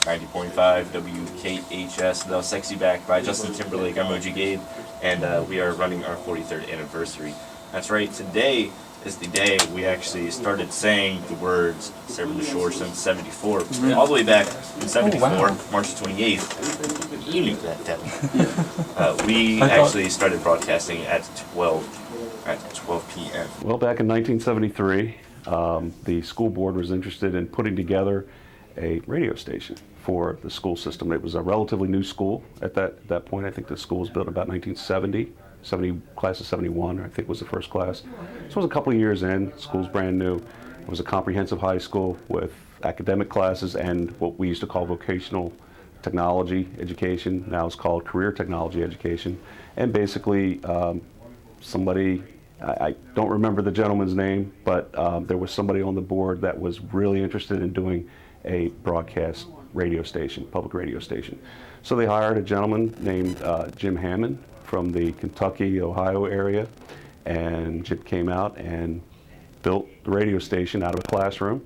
90.5 WKHS, The Sexy Back by Justin Timberlake. I'm OG Gabe, and we are running our 43rd anniversary. That's right, today is the day we actually started saying the words Serving the Shore since 74. All the way back in 74, March 28th. You knew that, Devin. We actually started broadcasting at 12 p.m. Well, back in 1973, the school board was interested in putting together a radio station for the school system. It was a relatively new school at that point. I think the school was built about 1970, class of 71, I think was the first class. So it was a couple of years in, school's brand new. It was a comprehensive high school with academic classes and what we used to call vocational technology education. Now it's called career technology education. And basically, somebody, I don't remember the gentleman's name, but there was somebody on the board that was really interested in doing a broadcast radio station, public radio station. So they hired a gentleman named Jim Hammond from the Kentucky, Ohio area, and Jim came out and built the radio station out of a classroom.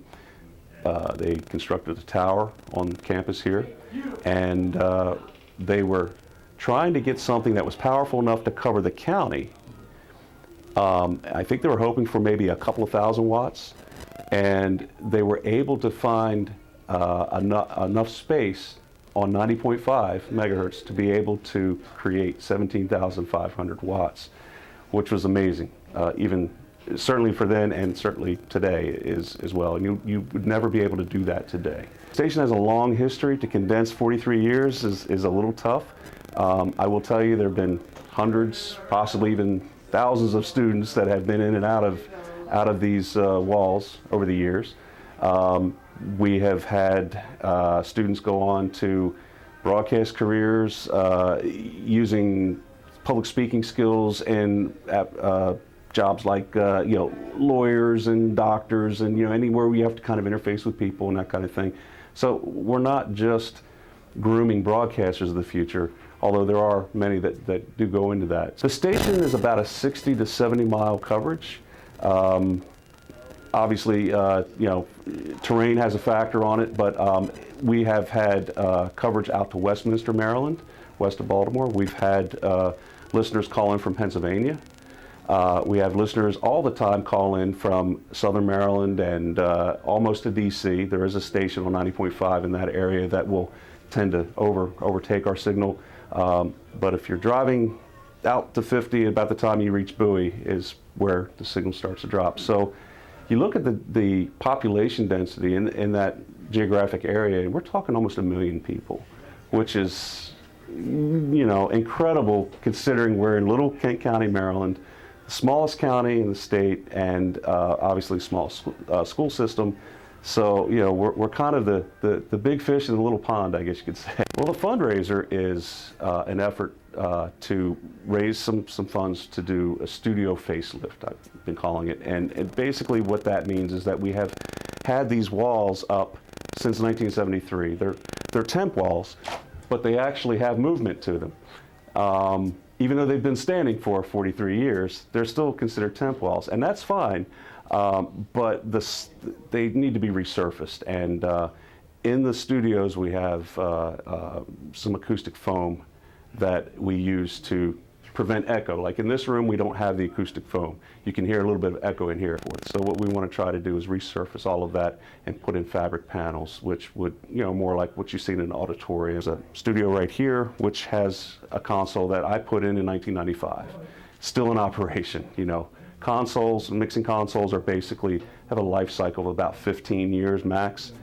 They constructed a tower on campus here, and they were trying to get something that was powerful enough to cover the county. I think they were hoping for maybe a couple of thousand watts, and they were able to find enough space on 90.5 megahertz to be able to create 17,500 watts, which was amazing, even certainly for then and certainly today as well. And you would never be able to do that today. The station has a long history. To condense 43 years is a little tough. I will tell you there have been hundreds, possibly even thousands of students that have been in and out of these walls over the years. We have had students go on to broadcast careers using public speaking skills in jobs like lawyers and doctors and anywhere where you have to kind of interface with people and that kind of thing. So we're not just grooming broadcasters of the future, although there are many that do go into that. The station is about a 60 to 70 mile coverage. Obviously, terrain has a factor on it, but we have had coverage out to Westminster, Maryland, west of Baltimore. We've had listeners call in from Pennsylvania. We have listeners all the time call in from Southern Maryland and almost to DC. There is a station on 90.5 in that area that will tend to overtake our signal. But if you're driving out to 50, about the time you reach Bowie is where the signal starts to drop. So you look at the population density in that geographic area, and we're talking almost 1 million people, which is, incredible considering we're in Little Kent County, Maryland, the smallest county in the state, and obviously small school system. So, we're kind of the big fish in the little pond, I guess you could say. Well, the fundraiser is an effort to raise some funds to do a studio facelift, I've been calling it. And basically what that means is that we have had these walls up since 1973. They're temp walls, but they actually have movement to them. Even though they've been standing for 43 years, they're still considered temp walls, and that's fine. But they need to be resurfaced, and in the studios we have some acoustic foam that we use to prevent echo. Like in this room, we don't have the acoustic foam. You can hear a little bit of echo in here. So what we want to try to do is resurface all of that and put in fabric panels, which would, more like what you see in an auditorium. There's a studio right here, which has a console that I put in 1995. Still in operation, Consoles, mixing consoles are basically have a life cycle of about 15 years max.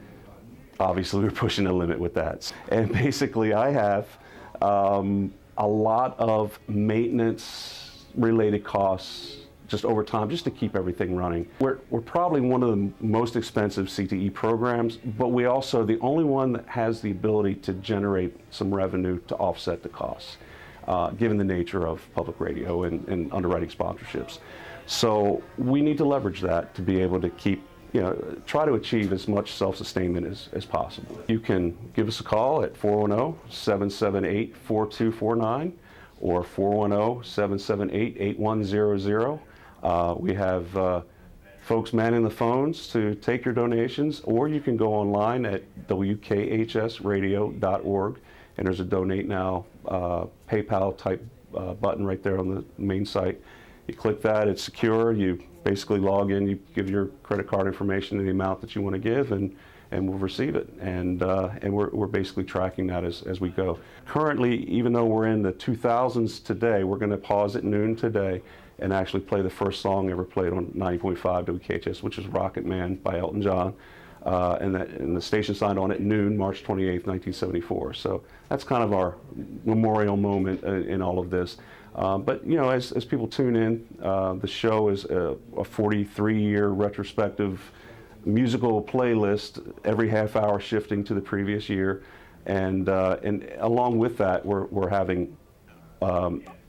Obviously, we're pushing the limit with that. And basically, I have a lot of maintenance-related costs just over time, just to keep everything running. We're probably one of the most expensive CTE programs, but we also the only one that has the ability to generate some revenue to offset the costs, given the nature of public radio and underwriting sponsorships. So we need to leverage that to be able to keep, try to achieve as much self-sustainment as possible. You can give us a call at 410-778-4249 or 410-778-8100. We have folks manning the phones to take your donations, or you can go online at WKHSradio.org, and there's a Donate Now PayPal type button right there on the main site. You click that, it's secure, you basically log in, you give your credit card information and the amount that you want to give, and we'll receive it. And we're basically tracking that as we go. Currently, even though we're in the 2000s today, we're going to pause at noon today and actually play the first song ever played on 90.5 WKHS, which is Rocket Man by Elton John. And the station signed on at noon, March 28th, 1974. So that's kind of our memorial moment in all of this. But you know, as people tune in, the show is a 43-year retrospective musical playlist, every half hour shifting to the previous year, and along with that, we're having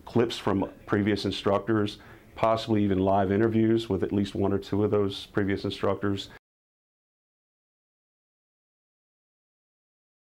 clips from previous instructors, possibly even live interviews with at least one or two of those previous instructors,